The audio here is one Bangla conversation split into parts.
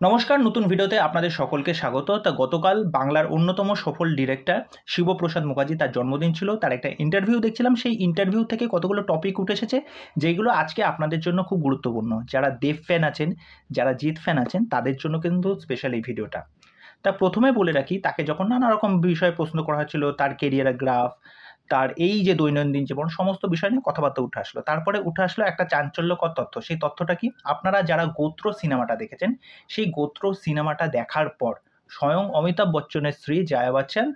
নমস্কার, নতুন ভিডিওতে আপনাদের সকলকে স্বাগত। গতকাল বাংলার অন্যতম সফল ডিরেক্টর শিবপ্রসাদ মুখার্জি তার জন্মদিন ছিল। তার একটা ইন্টারভিউ দেখছিলাম। সেই ইন্টারভিউ থেকে কতগুলো টপিক উঠে এসেছে, যেগুলো আজকে আপনাদের জন্য খুব গুরুত্বপূর্ণ। যারা দেব ফ্যান আছেন, যারা জিৎ ফ্যান আছেন, তাদের জন্য কিন্তু স্পেশাল এই ভিডিওটা। প্রথমে বলে রাখি, তাকে যখন নানা রকম বিষয়ে প্রশ্ন করা হচ্ছিল, তার কেরিয়ারের গ্রাফ, তার এই যে দৈনন্দিন জীবন, সমস্ত বিষয় নিয়ে কথাবার্তা উঠে আসলো। তারপরে উঠে আসলো একটা চাঞ্চল্যকর তথ্য। সেই তথ্যটা কি? আপনারা যারা গোত্র সিনেমাটা দেখেছেন, সেই গোত্র সিনেমাটা দেখার পর স্বয়ং অমিতাভ বচ্চনের স্ত্রী জয়া বচ্চন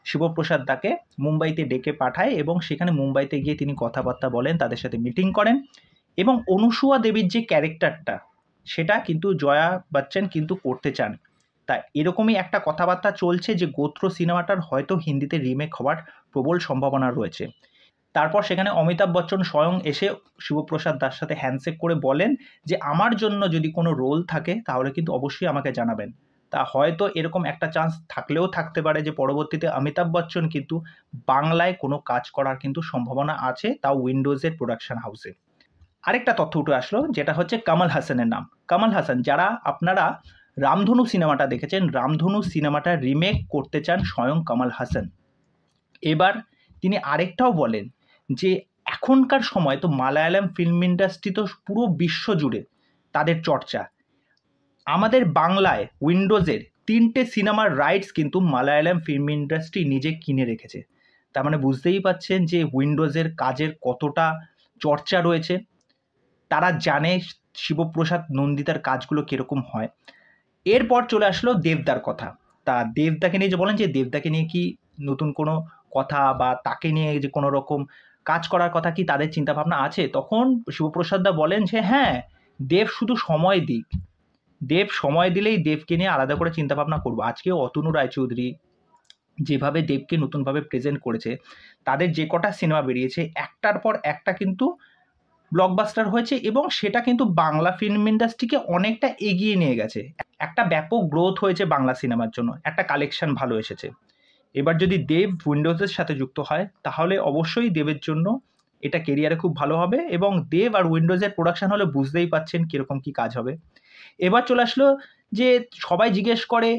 শিবপ্রসাদ দাকে মুম্বাইতে ডেকে পাঠায় এবং সেখানে মুম্বাইতে গিয়ে তিনি কথাবার্তা বলেন, তাদের সাথে মিটিং করেন এবং অনুসুয়া দেবীর যে ক্যারেক্টারটা, সেটা কিন্তু জয়া বচ্চন কিন্তু করতে চান। তা এরকমই একটা কথাবার্তা চলছে যে গোত্র সিনেমাটার হয়তো হিন্দিতে রিমেক হওয়ার প্রবল সম্ভাবনা রয়েছে। তারপর সেখানে অমিতাভ বচ্চন স্বয়ং এসে শিবপ্রসাদ দার সাথে হ্যান্ডশেক করে বলেন যে আমার জন্য যদি কোনো রোল থাকে তাহলে কিন্তু অবশ্যই আমাকে জানাবেন। তা হয়তো এরকম একটা চান্স থাকলেও থাকতে পারে যে পরবর্তীতে অমিতাভ বচ্চন কিন্তু বাংলায় কোনো কাজ করার কিন্তু সম্ভাবনা আছে, তাও উইন্ডোজের প্রোডাকশন হাউসে। আরেকটা তথ্য উঠে আসলো, যেটা হচ্ছে কামাল হাসানের নাম। কামাল হাসান, যারা আপনারা রামধনু সিনেমাটা দেখেছেন, রামধনু সিনেমাটা রিমেক করতে চান স্বয়ং কামাল হাসান। এবার তিনি আরেকটাও বলেন যে এখনকার সময় তো মালায়ালাম ফিল্ম ইন্ডাস্ট্রি তো পুরো বিশ্ব জুড়ে তাদের চর্চা। আমাদের বাংলায় উইন্ডোজের 3টে সিনেমার রাইটস কিন্তু মালায়ালাম ফিল্ম ইন্ডাস্ট্রি নিজে কিনে রেখেছে। তার মানে বুঝতেই পাচ্ছেন যে উইন্ডোজের কাজের কতটা চর্চা রয়েছে। তারা জানে শিবপ্রসাদ নন্দিতার কাজগুলো কীরকম হয়। এরপর চলে আসলো দেবদার কথা। তা দেবদাকে নিয়ে যে বলেন যে দেবদাকে নিয়ে কি নতুন কোনো কথা বা তাকে নিয়ে যে কোনো রকম কাজ করার কথা কি তাদের চিন্তাভাবনা আছে? তখন শিবপ্রসাদ দা বলেন যে হ্যাঁ, দেব শুধু সময় দিক। দেব সময় দিলেই দেবকে নিয়ে আলাদা করে চিন্তাভাবনা করব। আজকেও অতনু রায়চৌধুরী যেভাবে দেবকে নতুনভাবে প্রেজেন্ট করেছে, তাদের যে কটা সিনেমা বেরিয়েছে একটার পর একটা কিন্তু ব্লকবাস্টার হয়েছে এবং সেটা কিন্তু বাংলা ফিল্ম ইন্ডাস্ট্রিকে অনেকটা এগিয়ে নিয়ে গেছে। একটা ব্যাপক গ্রোথ হয়েছে বাংলা সিনেমার জন্য, একটা কালেকশন ভালো এসেছে। এবার যদি দেব উইন্ডোজের সাথে যুক্ত হয় তাহলে অবশ্যই দেবের জন্য এটা কেরিয়ারে খুব ভালো হবে এবং দেব আর উইন্ডোজের প্রোডাকশন হলে বুঝতেই পাচ্ছেন কীরকম কী কাজ হবে। এবার চলে আসলো যে সবাই জিজ্ঞেস করে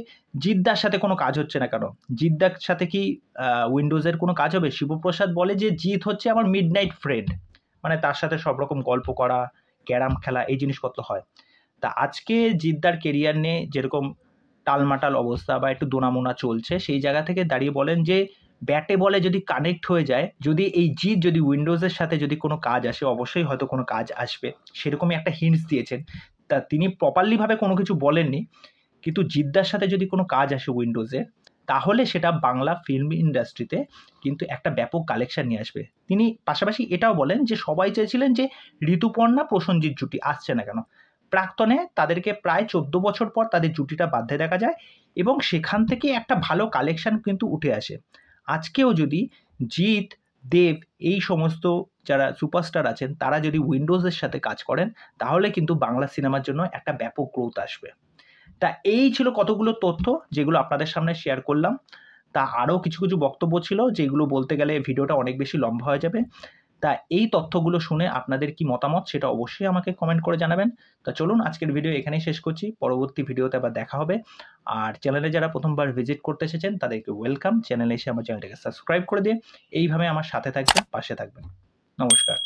জিদ্দার সাথে কোনো কাজ হচ্ছে না কেন? জিদ্দার সাথে কি উইন্ডোজের কোনো কাজ হবে? শিবপ্রসাদ বলে যে জিৎ হচ্ছে আমার মিডনাইট ফ্রেন্ড, মানে তার সাথে সব রকম গল্প করা, ক্যারাম খেলা, এই জিনিসপত্র হয়। তা আজকে জিদ্দার কেরিয়ার নিয়ে যেরকম টালমাটাল অবস্থা বা একটু দোনামোনা চলছে, সেই জায়গা থেকে দাঁড়িয়ে বলেন যে ব্যাটে বলে যদি কানেক্ট হয়ে যায়, যদি এই জিৎ যদি উইন্ডোজের সাথে যদি কোনো কাজ আসে, অবশ্যই হয়তো কোনো কাজ আসবে, সেরকমই একটা হিন্টস দিয়েছেন। তা তিনি প্রপারলিভাবে কোনো কিছু বলেননি, কিন্তু জিদ্দার সাথে যদি কোনো কাজ আসে উইন্ডোজে, তাহলে সেটা বাংলা ফিল্ম ইন্ডাস্ট্রিতে কিন্তু একটা ব্যাপক কালেকশন নিয়ে আসবে। তিনি পাশাপাশি এটাও বলেন যে সবাই চেয়েছিলেন যে ঋতুপর্ণা প্রসেনজিৎ জুটি আসছে না কেন? প্রাক্তনে তাদেরকে প্রায় 14 বছর পর তাদের জুটিটা বাঁধতে দেখা যায় এবং সেখান থেকে একটা ভালো কালেকশন কিন্তু উঠে আসে। আজকেও যদি জিৎ, দেব, এই সমস্ত যারা সুপারস্টার আছেন তারা যদি উইন্ডোজের সাথে কাজ করেন, তাহলে কিন্তু বাংলা সিনেমার জন্য একটা ব্যাপক গ্রোথ আসবে। তা এই ছিল কতগুলো তথ্য যেগুলো আপনাদের সামনে শেয়ার করলাম। তা আরও কিছু কিছু বক্তব্য ছিল যেগুলো বলতে গেলে ভিডিওটা অনেক বেশি লম্বা হয়ে যাবে। তা এই তথ্যগুলো শুনে আপনাদের কি মতামত সেটা অবশ্যই আমাকে কমেন্ট করে জানাবেন। তা চলুন আজকের ভিডিও এখানেই শেষ করছি। পরবর্তী ভিডিওতে আবার দেখা হবে। আর চ্যানেলে যারা প্রথমবার ভিজিট করতে এসেছেন তাদেরকে ওয়েলকাম। চ্যানেলে এসে আমার চ্যানেলটাকে সাবস্ক্রাইব করে দিয়ে এইভাবে আমার সাথে থাকবেন, পাশে থাকবেন। নমস্কার।